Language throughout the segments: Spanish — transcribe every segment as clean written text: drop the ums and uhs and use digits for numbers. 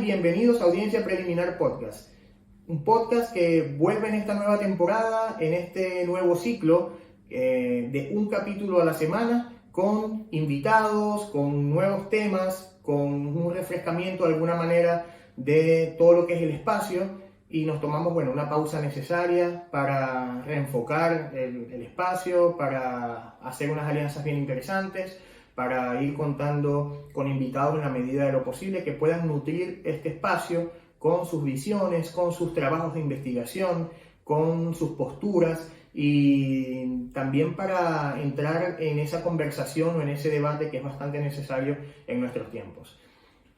bienvenidos a Audiencia Preliminar Podcast. Un podcast que vuelve en esta nueva temporada, en este nuevo ciclo de un capítulo a la semana, con invitados, con nuevos temas, con un refrescamiento de alguna manera de todo lo que es el espacio, y nos tomamos una pausa necesaria para reenfocar el espacio, para hacer unas alianzas bien interesantes, para ir contando con invitados en la medida de lo posible que puedan nutrir este espacio con sus visiones, con sus trabajos de investigación, con sus posturas, y también para entrar en esa conversación o en ese debate que es bastante necesario en nuestros tiempos.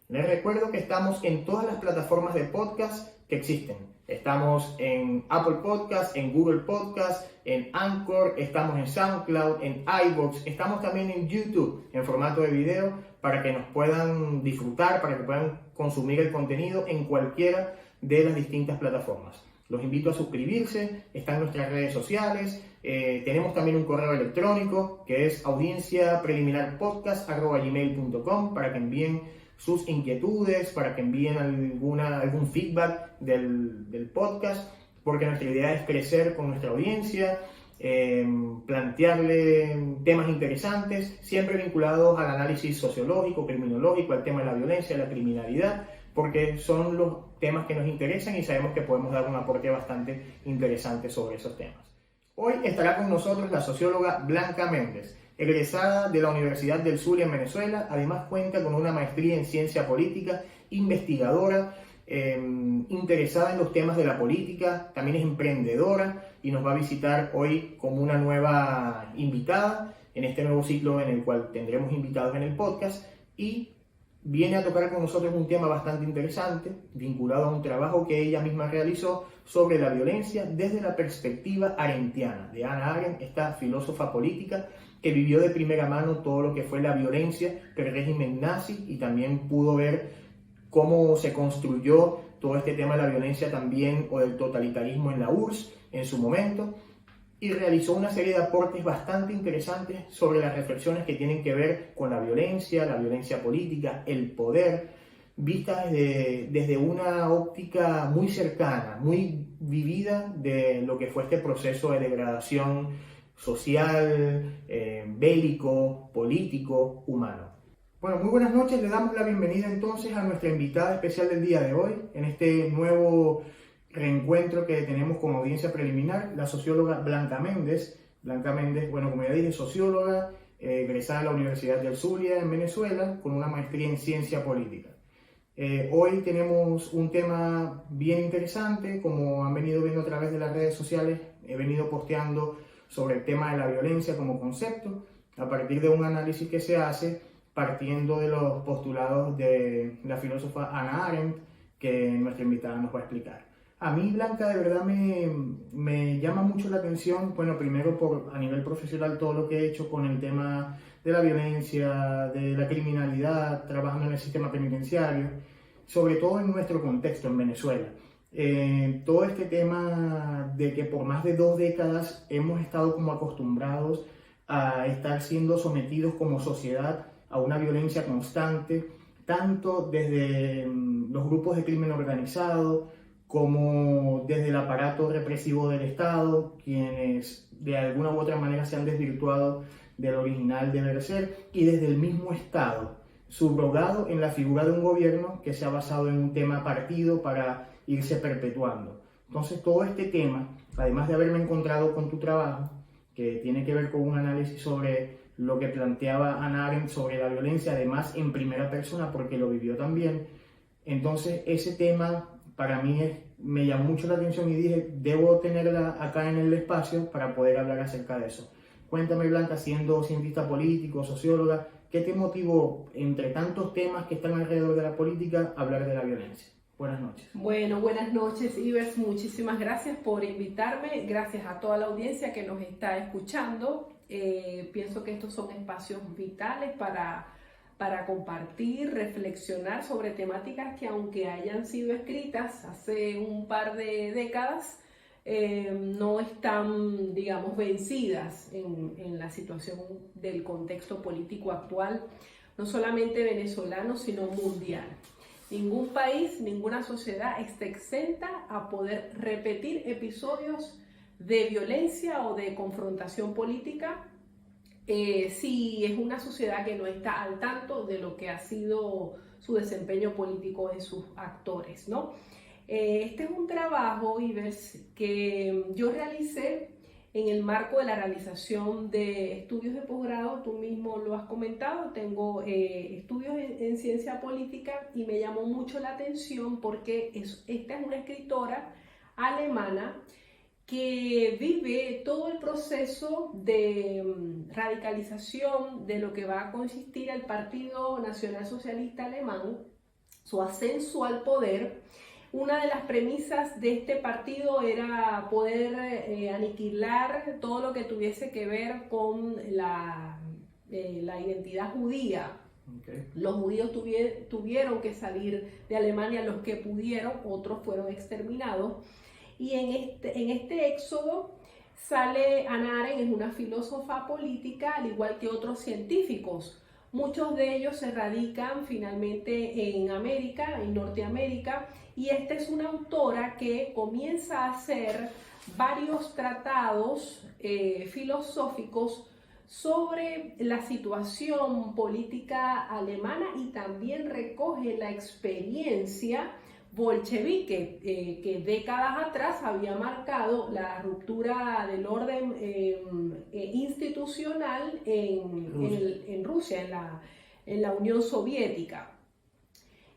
Les recuerdo que estamos en todas las plataformas de podcast que existen. Estamos en Apple Podcast, en Google Podcast, en Anchor, estamos en SoundCloud, en iVoox, estamos también en YouTube en formato de video para que nos puedan disfrutar, para que puedan consumir el contenido en cualquiera de las distintas plataformas. Los invito a suscribirse, están nuestras redes sociales, tenemos también un correo electrónico que es audienciapreliminarpodcast@gmail.com para que envíen sus inquietudes, para que envíen algún feedback del podcast, porque nuestra idea es crecer con nuestra audiencia, plantearle temas interesantes, siempre vinculados al análisis sociológico, criminológico, al tema de la violencia, la criminalidad, porque son los temas que nos interesan y sabemos que podemos dar un aporte bastante interesante sobre esos temas. Hoy estará con nosotros la socióloga Blanca Méndez, egresada de la Universidad del Zulia en Venezuela. Además cuenta con una maestría en ciencia política, investigadora, interesada en los temas de la política, también es emprendedora y nos va a visitar hoy como una nueva invitada en este nuevo ciclo en el cual tendremos invitados en el podcast, y viene a tocar con nosotros un tema bastante interesante vinculado a un trabajo que ella misma realizó sobre la violencia desde la perspectiva arendtiana de Hannah Arendt, esta filósofa política que vivió de primera mano todo lo que fue la violencia del régimen nazi, y también pudo ver cómo se construyó todo este tema de la violencia también, o del totalitarismo en la URSS en su momento, y realizó una serie de aportes bastante interesantes sobre las reflexiones que tienen que ver con la violencia política, el poder, vistas desde una óptica muy cercana, muy vivida de lo que fue este proceso de degradación social, bélico, político, humano. Bueno, muy buenas noches, le damos la bienvenida entonces a nuestra invitada especial del día de hoy, en este nuevo reencuentro que tenemos como audiencia preliminar, la socióloga Blanca Méndez. Blanca Méndez, como ya dije, socióloga, egresada de la Universidad del Zulia en Venezuela, con una maestría en ciencia política. Hoy tenemos un tema bien interesante, como han venido viendo a través de las redes sociales, he venido posteando sobre el tema de la violencia como concepto, a partir de un análisis que se hace partiendo de los postulados de la filósofa Hannah Arendt, que nuestra invitada nos va a explicar. A mí, Blanca, de verdad me llama mucho la atención, primero a nivel profesional, todo lo que he hecho con el tema de la violencia, de la criminalidad, trabajando en el sistema penitenciario, sobre todo en nuestro contexto, en Venezuela. Todo este tema de que por más de 2 décadas hemos estado como acostumbrados a estar siendo sometidos como sociedad a una violencia constante, tanto desde los grupos de crimen organizado, como desde el aparato represivo del Estado, quienes de alguna u otra manera se han desvirtuado del original deber ser, y desde el mismo Estado, subrogado en la figura de un gobierno que se ha basado en un tema partido para irse perpetuando. Entonces, todo este tema, además de haberme encontrado con tu trabajo, que tiene que ver con un análisis sobre lo que planteaba Hannah Arendt sobre la violencia, además en primera persona porque lo vivió también, entonces ese tema para mí me llamó mucho la atención y dije, debo tenerla acá en el espacio para poder hablar acerca de eso. Cuéntame, Blanca, siendo cientista político, socióloga, ¿qué te motivó, entre tantos temas que están alrededor de la política, a hablar de la violencia? Buenas noches. Bueno, buenas noches, Ivers. Muchísimas gracias por invitarme. Gracias a toda la audiencia que nos está escuchando. Pienso que estos son espacios vitales para compartir, reflexionar sobre temáticas que, aunque hayan sido escritas hace un par de décadas, no están, vencidas en la situación del contexto político actual, no solamente venezolano, sino mundial. Ningún país, ninguna sociedad está exenta a poder repetir episodios de violencia o de confrontación política si es una sociedad que no está al tanto de lo que ha sido su desempeño político en sus actores, ¿no? Este es un trabajo, Ivers, que yo realicé en el marco de la realización de estudios de posgrado. Tú mismo lo has comentado, tengo estudios en ciencia política y me llamó mucho la atención porque esta es una escritora alemana que vive todo el proceso de radicalización de lo que va a consistir el Partido Nacional Socialista Alemán, su ascenso al poder. Una de las premisas de este partido era poder aniquilar todo lo que tuviese que ver con la identidad judía. Okay. Los judíos tuvieron que salir de Alemania, los que pudieron, otros fueron exterminados. Y en este éxodo sale Hannah Arendt, es una filósofa política, al igual que otros científicos. Muchos de ellos se radican finalmente en América, en Norteamérica, y esta es una autora que comienza a hacer varios tratados filosóficos sobre la situación política alemana y también recoge la experiencia bolchevique que décadas atrás había marcado la ruptura del orden institucional en Rusia, en la Unión Soviética.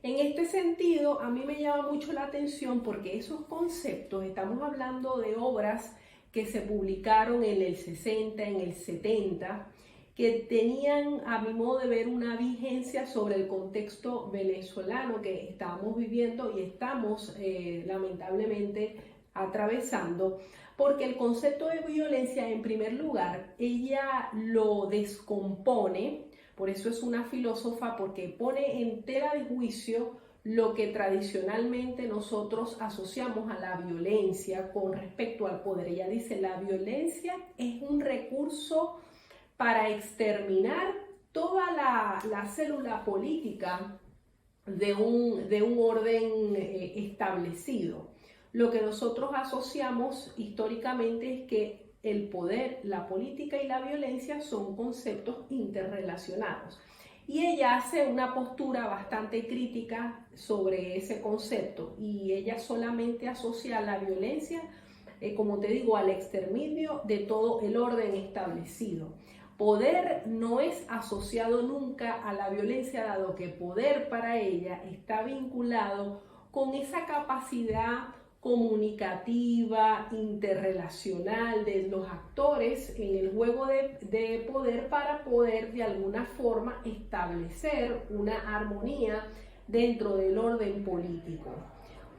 En este sentido, a mí me llama mucho la atención porque esos conceptos, estamos hablando de obras que se publicaron en el 60, en el 70, que tenían, a mi modo de ver, una vigencia sobre el contexto venezolano que estamos viviendo y estamos lamentablemente atravesando, porque el concepto de violencia, en primer lugar, ella lo descompone, por eso es una filósofa, porque pone en tela de juicio lo que tradicionalmente nosotros asociamos a la violencia con respecto al poder. Ella dice, la violencia es un recurso para exterminar toda la célula política de un orden establecido. Lo que nosotros asociamos históricamente es que el poder, la política y la violencia son conceptos interrelacionados. Y ella hace una postura bastante crítica sobre ese concepto y ella solamente asocia la violencia, como te digo, al exterminio de todo el orden establecido. Poder no es asociado nunca a la violencia, dado que poder para ella está vinculado con esa capacidad comunicativa, interrelacional de los actores en el juego de poder para poder de alguna forma establecer una armonía dentro del orden político.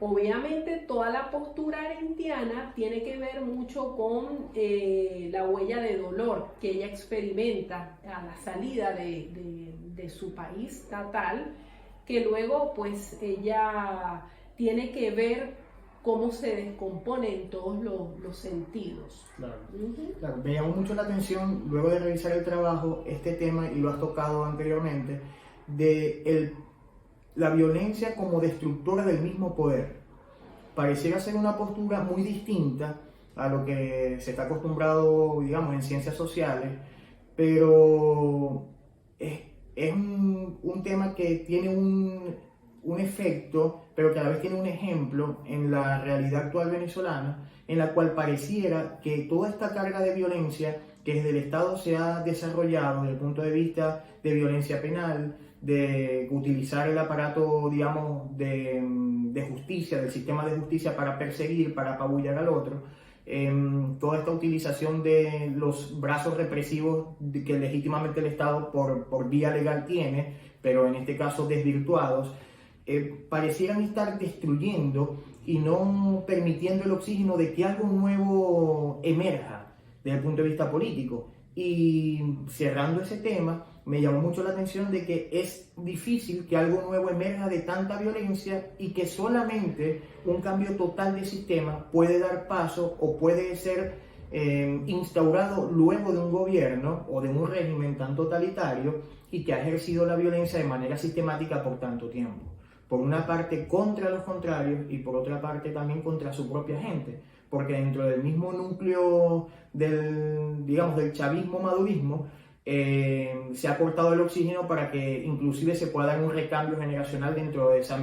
Obviamente toda la postura arendtiana tiene que ver mucho con la huella de dolor que ella experimenta a la salida de su país natal, que luego pues ella tiene que ver cómo se descompone en todos los sentidos. Claro. Claro, me llamó mucho la atención luego de revisar el trabajo este tema, y lo has tocado anteriormente, de la violencia como destructora del mismo poder. Pareciera ser una postura muy distinta a lo que se está acostumbrado, digamos, en ciencias sociales, pero es un tema que tiene un efecto, pero que a la vez tiene un ejemplo en la realidad actual venezolana, en la cual pareciera que toda esta carga de violencia que desde el Estado se ha desarrollado desde el punto de vista de violencia penal, de utilizar el aparato, digamos, de justicia, del sistema de justicia para perseguir, para apabullar al otro, toda esta utilización de los brazos represivos que legítimamente el Estado por vía legal tiene, pero en este caso desvirtuados, parecieran estar destruyendo y no permitiendo el oxígeno de que algo nuevo emerja desde el punto de vista político. Y cerrando ese tema, me llamó mucho la atención de que es difícil que algo nuevo emerja de tanta violencia y que solamente un cambio total de sistema puede dar paso o puede ser instaurado luego de un gobierno o de un régimen tan totalitario y que ha ejercido la violencia de manera sistemática por tanto tiempo. por una parte contra los contrarios y por otra parte también contra su propia gente, porque dentro del mismo núcleo del, digamos, del chavismo-madurismo, se ha cortado el oxígeno para que inclusive se pueda dar un recambio generacional dentro de ese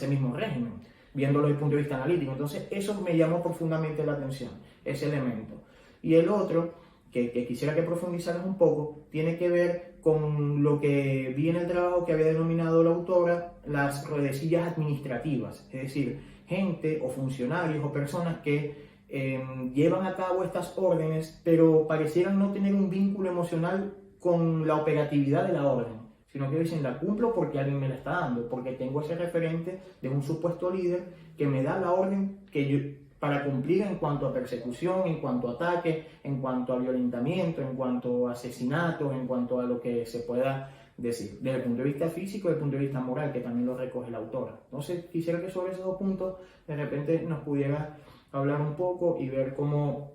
mismo régimen, viéndolo desde el punto de vista analítico. Entonces eso me llamó profundamente la atención, ese elemento. Y el otro, que quisiera que profundizaras un poco, tiene que ver con lo que vi en el trabajo que había denominado la autora las ruedecillas administrativas, es decir, gente o funcionarios o personas que llevan a cabo estas órdenes, pero parecieran no tener un vínculo emocional con la operatividad de la orden, sino que dicen, la cumplo porque alguien me la está dando, porque tengo ese referente de un supuesto líder que me da la orden para cumplir en cuanto a persecución, en cuanto a ataque, en cuanto a violentamiento, en cuanto a asesinatos, en cuanto a lo que se pueda decir, desde el punto de vista físico y desde el punto de vista moral, que también lo recoge la autora. Entonces, quisiera que sobre esos dos puntos de repente nos pudiera hablar un poco y ver cómo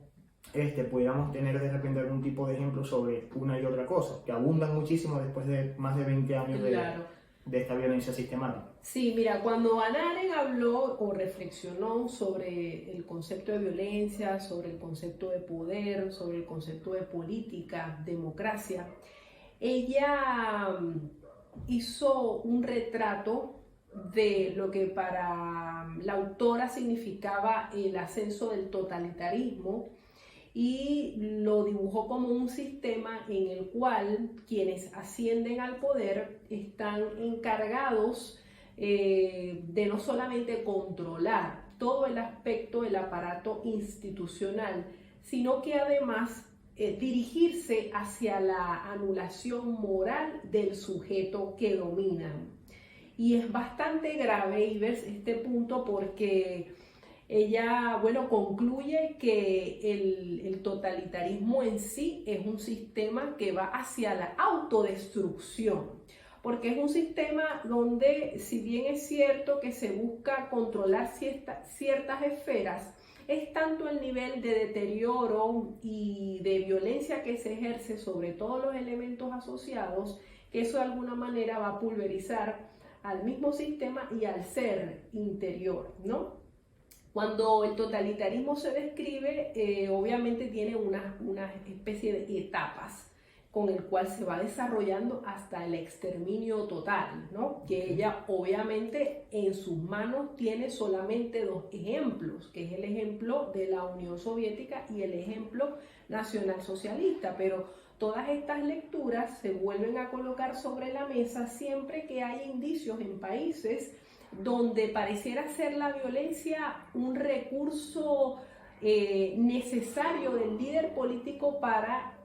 pudiéramos tener de repente algún tipo de ejemplo sobre una y otra cosa, que abundan muchísimo después de más de 20 años de esta violencia sistemática. Sí, mira, cuando Hannah Arendt habló o reflexionó sobre el concepto de violencia, sobre el concepto de poder, sobre el concepto de política, democracia, ella hizo un retrato de lo que para la autora significaba el ascenso del totalitarismo y lo dibujó como un sistema en el cual quienes ascienden al poder están encargados de no solamente controlar todo el aspecto del aparato institucional, sino que además dirigirse hacia la anulación moral del sujeto que dominan. Y es bastante grave, Ivers, este punto, porque ella, bueno, concluye que el totalitarismo en sí es un sistema que va hacia la autodestrucción, porque es un sistema donde, si bien es cierto que se busca controlar ciertas esferas, es tanto el nivel de deterioro y de violencia que se ejerce sobre todos los elementos asociados, que eso de alguna manera va a pulverizar al mismo sistema y al ser interior, ¿no? Cuando el totalitarismo se describe, obviamente tiene una especie de etapas con el cual se va desarrollando hasta el exterminio total, ¿no? Que ella obviamente en sus manos tiene solamente dos ejemplos, que es el ejemplo de la Unión Soviética y el ejemplo nacionalsocialista, pero todas estas lecturas se vuelven a colocar sobre la mesa siempre que hay indicios en países donde pareciera ser la violencia un recurso necesario del líder político para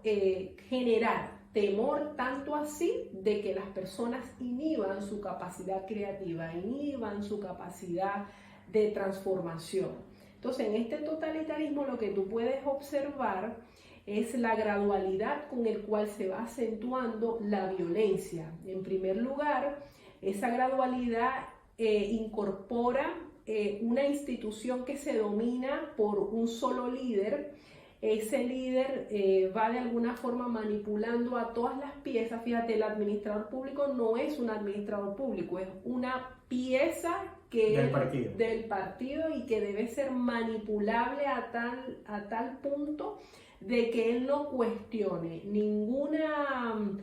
generar temor, tanto así de que las personas inhiban su capacidad creativa, inhiban su capacidad de transformación. Entonces, en este totalitarismo lo que tú puedes observar es la gradualidad con el cual se va acentuando la violencia. En primer lugar, esa gradualidad incorpora una institución que se domina por un solo líder. Ese líder va de alguna forma manipulando a todas las piezas. Fíjate, el administrador público no es un administrador público, es una pieza del partido y que debe ser manipulable a tal punto de que él no cuestione ninguna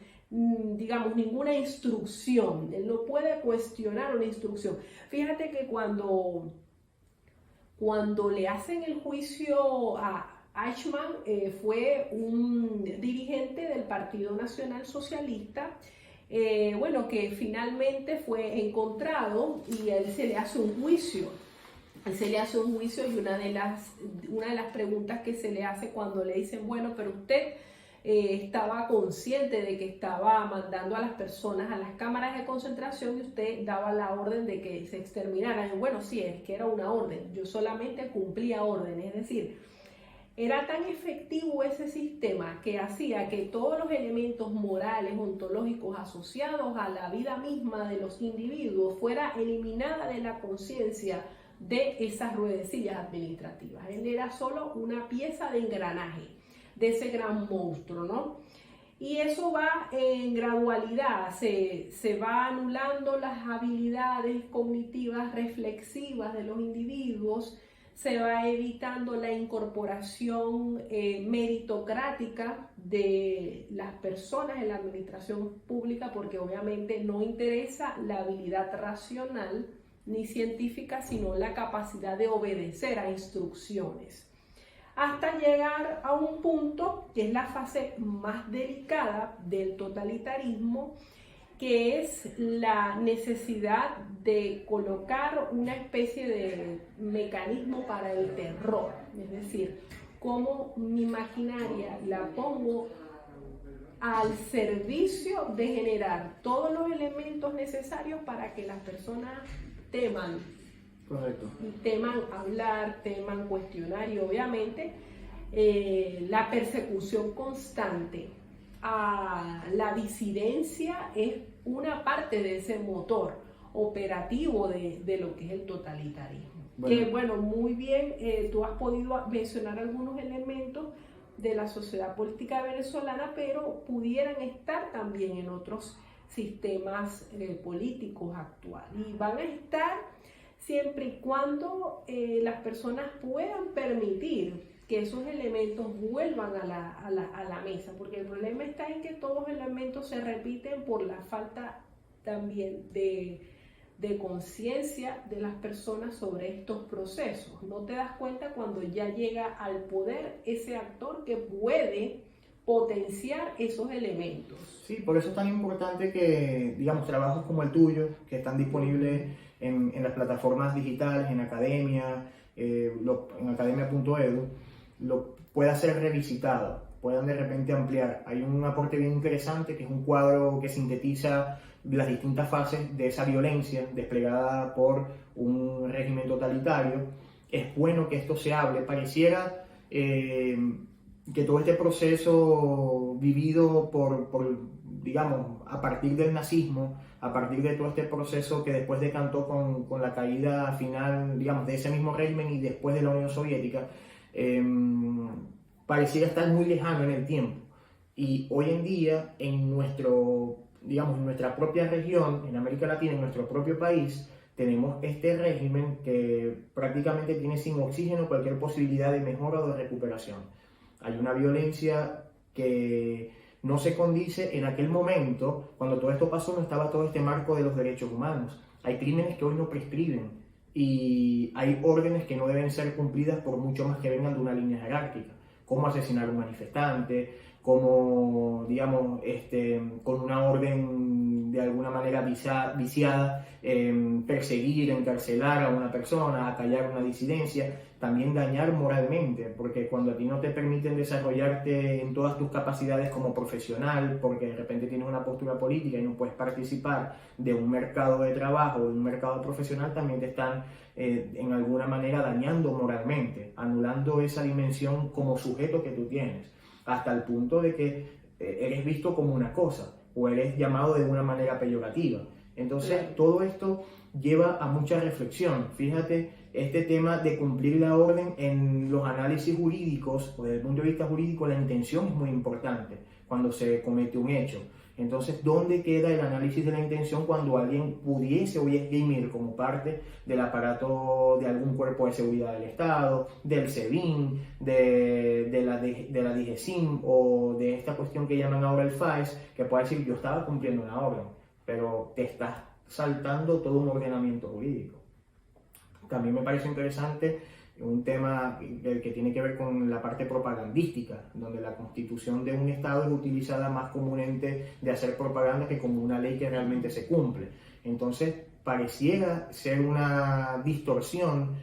instrucción. Él no puede cuestionar una instrucción. Fíjate que cuando le hacen el juicio a Eichmann, fue un dirigente del Partido Nacional Socialista, que finalmente fue encontrado y a él se le hace un juicio. Y una de las preguntas que se le hace cuando le dicen, bueno, pero usted estaba consciente de que estaba mandando a las personas a las cámaras de concentración y usted daba la orden de que se exterminaran. Bueno, sí, es que era una orden, yo solamente cumplía órdenes, es decir, era tan efectivo ese sistema que hacía que todos los elementos morales, ontológicos asociados a la vida misma de los individuos fuera eliminada de la conciencia de esas ruedecillas administrativas. Él era solo una pieza de engranaje de ese gran monstruo, ¿no? Y eso va en gradualidad, se va anulando las habilidades cognitivas reflexivas de los individuos, se va evitando la incorporación meritocrática de las personas en la administración pública, porque obviamente no interesa la habilidad racional ni científica, sino la capacidad de obedecer a instrucciones, hasta llegar a un punto que es la fase más delicada del totalitarismo, que es la necesidad de colocar una especie de mecanismo para el terror, es decir, cómo mi maquinaria la pongo al servicio de generar todos los elementos necesarios para que las personas teman. Correcto. Teman hablar, teman cuestionar, y obviamente la persecución constante a la disidencia es una parte de ese motor operativo de lo que es el totalitarismo. Bueno. Que bueno, muy bien, tú has podido mencionar algunos elementos de la sociedad política venezolana, pero pudieran estar también en otros sistemas políticos actuales, y van a estar siempre y cuando las personas puedan permitir que esos elementos vuelvan a la mesa, porque el problema está en que todos los elementos se repiten por la falta también de conciencia de las personas sobre estos procesos. No te das cuenta cuando ya llega al poder ese actor que puede potenciar esos elementos. Sí, por eso es tan importante que, digamos, trabajos como el tuyo, que están disponibles en las plataformas digitales, en academia, en academia.edu, lo pueda ser revisitado, puedan de repente ampliar. Hay un aporte bien interesante que es un cuadro que sintetiza las distintas fases de esa violencia desplegada por un régimen totalitario. Es bueno que esto se hable. Pareciera que todo este proceso vivido digamos, a partir del nazismo, a partir de todo este proceso que después decantó con la caída final, digamos, de ese mismo régimen y después de la Unión Soviética, pareciera estar muy lejano en el tiempo. Y hoy en día, en nuestra propia región, en América Latina, en nuestro propio país, tenemos este régimen que prácticamente tiene sin oxígeno cualquier posibilidad de mejora o de recuperación. Hay una violencia que no se condice. En aquel momento, cuando todo esto pasó, no estaba todo este marco de los derechos humanos. Hay crímenes que hoy no prescriben y hay órdenes que no deben ser cumplidas por mucho más que vengan de una línea jerárquica, como asesinar a un manifestante, como, digamos, con una orden de alguna manera viciada, perseguir, encarcelar a una persona, acallar una disidencia, también dañar moralmente, porque cuando a ti no te permiten desarrollarte en todas tus capacidades como profesional, porque de repente tienes una postura política y no puedes participar de un mercado de trabajo, de un mercado profesional, también te están en alguna manera dañando moralmente, anulando esa dimensión como sujeto que tú tienes, hasta el punto de que eres visto como una cosa o eres llamado de una manera peyorativa. Entonces, todo esto lleva a mucha reflexión. Fíjate, este tema de cumplir la orden en los análisis jurídicos, o desde el punto de vista jurídico, la intención es muy importante cuando se comete un hecho. Entonces, ¿dónde queda el análisis de la intención cuando alguien pudiese hoy esgrimir como parte del aparato de algún cuerpo de seguridad del Estado, del SEBIN, de la DIGESIM o de esta cuestión que llaman ahora el FAES, que puede decir yo estaba cumpliendo una orden, pero te estás saltando todo un ordenamiento jurídico? También me parece interesante un tema que tiene que ver con la parte propagandística, donde la constitución de un Estado es utilizada más como un ente de hacer propaganda que como una ley que realmente se cumple. Entonces, pareciera ser una distorsión,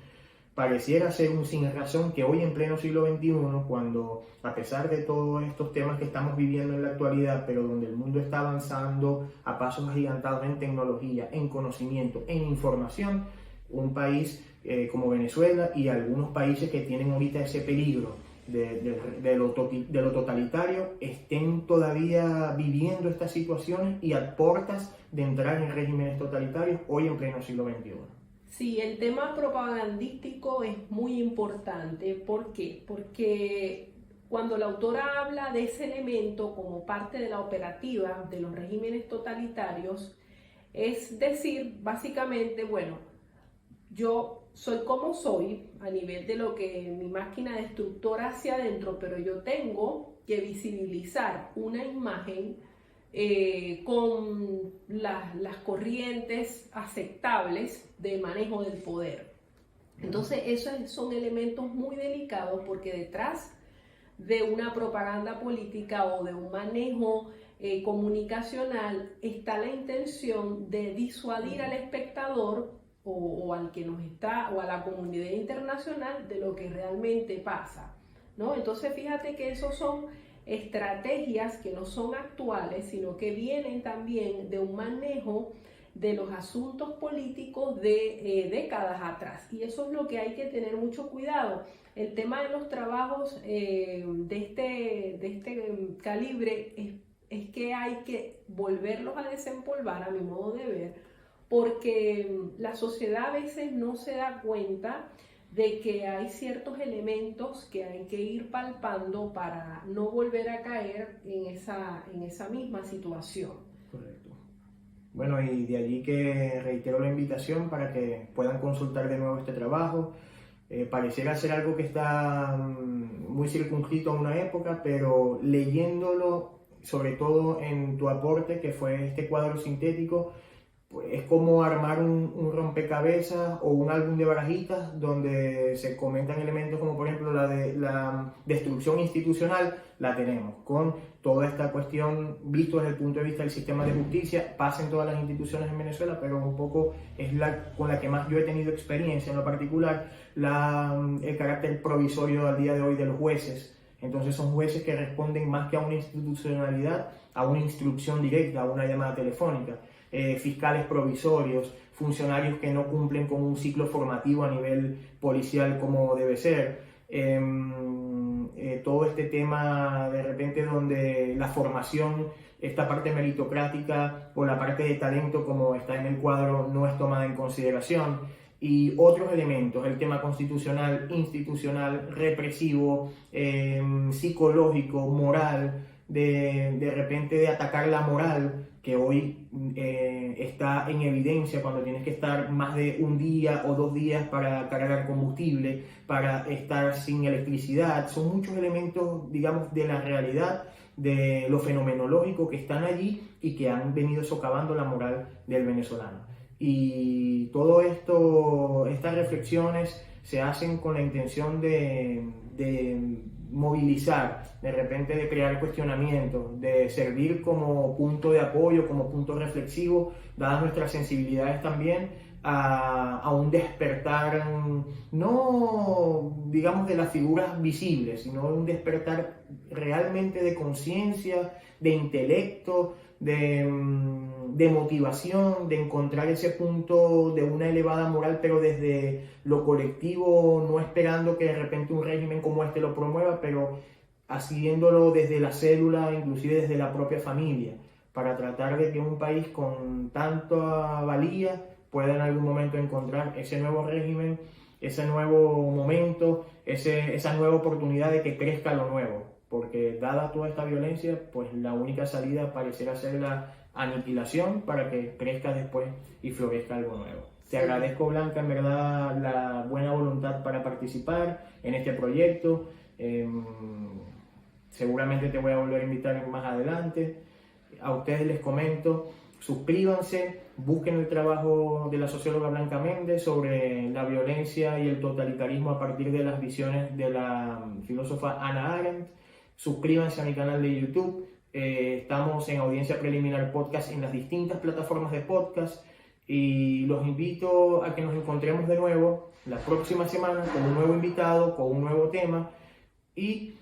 pareciera ser un sin razón que hoy en pleno siglo XXI, cuando a pesar de todos estos temas que estamos viviendo en la actualidad, pero donde el mundo está avanzando a pasos agigantados en tecnología, en conocimiento, en información, un país como Venezuela y algunos países que tienen ahorita ese peligro de lo totalitario estén todavía viviendo estas situaciones y a puertas de entrar en regímenes totalitarios hoy en pleno siglo XXI. Sí, el tema propagandístico es muy importante. ¿Por qué? Porque cuando la autora habla de ese elemento como parte de la operativa de los regímenes totalitarios, es decir, básicamente, bueno, yo soy como soy a nivel de lo que mi máquina destructora hacia adentro, pero yo tengo que visibilizar una imagen con las corrientes aceptables de manejo del poder. Entonces, esos son elementos muy delicados porque detrás de una propaganda política o de un manejo comunicacional está la intención de disuadir al espectador o al que nos está, o a la comunidad internacional de lo que realmente pasa, ¿no? Entonces fíjate que esos son estrategias que no son actuales, sino que vienen también de un manejo de los asuntos políticos de décadas atrás, y eso es lo que hay que tener mucho cuidado. El tema de los trabajos de este calibre es que hay que volverlos a desempolvar, a mi modo de ver, porque la sociedad a veces no se da cuenta de que hay ciertos elementos que hay que ir palpando para no volver a caer en esa misma situación. Correcto. Bueno, y de allí que reitero la invitación para que puedan consultar de nuevo este trabajo. Pareciera ser algo que está muy circunscrito a una época, pero leyéndolo, sobre todo en tu aporte, que fue este cuadro sintético, pues es como armar un rompecabezas o un álbum de barajitas donde se comentan elementos como por ejemplo la destrucción institucional. La tenemos con toda esta cuestión visto desde el punto de vista del sistema de justicia, pasa en todas las instituciones en Venezuela, pero un poco es la con la que más yo he tenido experiencia en lo particular, el carácter provisorio al día de hoy de los jueces. Entonces son jueces que responden más que a una institucionalidad, a una instrucción directa, a una llamada telefónica. Fiscales provisorios, funcionarios que no cumplen con un ciclo formativo a nivel policial como debe ser, todo este tema de repente donde la formación, esta parte meritocrática o la parte de talento como está en el cuadro no es tomada en consideración, y otros elementos, el tema constitucional, institucional, represivo, psicológico, moral, de repente de atacar la moral, que hoy está en evidencia cuando tienes que estar más de un día o 2 días para cargar combustible, para estar sin electricidad. Son muchos elementos, digamos, de la realidad, de lo fenomenológico que están allí y que han venido socavando la moral del venezolano. Y todo esto, estas reflexiones se hacen con la intención de movilizar, de repente de crear cuestionamientos, de servir como punto de apoyo, como punto reflexivo, dadas nuestras sensibilidades también, a un despertar, no digamos de las figuras visibles, sino un despertar realmente de conciencia, de intelecto, de motivación, de encontrar ese punto de una elevada moral, pero desde lo colectivo, no esperando que de repente un régimen como este lo promueva, pero haciéndolo desde la célula, inclusive desde la propia familia, para tratar de que un país con tanta valía pueda en algún momento encontrar ese nuevo régimen, ese nuevo momento, esa nueva oportunidad de que crezca lo nuevo. Porque dada toda esta violencia, pues la única salida pareciera ser la aniquilación para que crezca después y florezca algo nuevo. Te agradezco, Blanca, en verdad, la buena voluntad para participar en este proyecto. Seguramente te voy a volver a invitar más adelante. A ustedes les comento, suscríbanse, busquen el trabajo de la socióloga Blanca Méndez sobre la violencia y el totalitarismo a partir de las visiones de la filósofa Hannah Arendt. Suscríbanse a mi canal de YouTube. Estamos en Audiencia Preliminar Podcast en las distintas plataformas de podcast y los invito a que nos encontremos de nuevo la próxima semana con un nuevo invitado, con un nuevo tema, y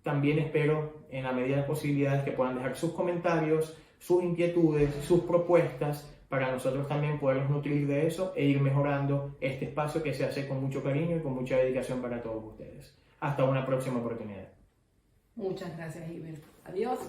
también espero en la medida de las posibilidades que puedan dejar sus comentarios, sus inquietudes, sus propuestas, para nosotros también podernos nutrir de eso e ir mejorando este espacio que se hace con mucho cariño y con mucha dedicación para todos ustedes. Hasta una próxima oportunidad. Muchas gracias, Iber. Adiós.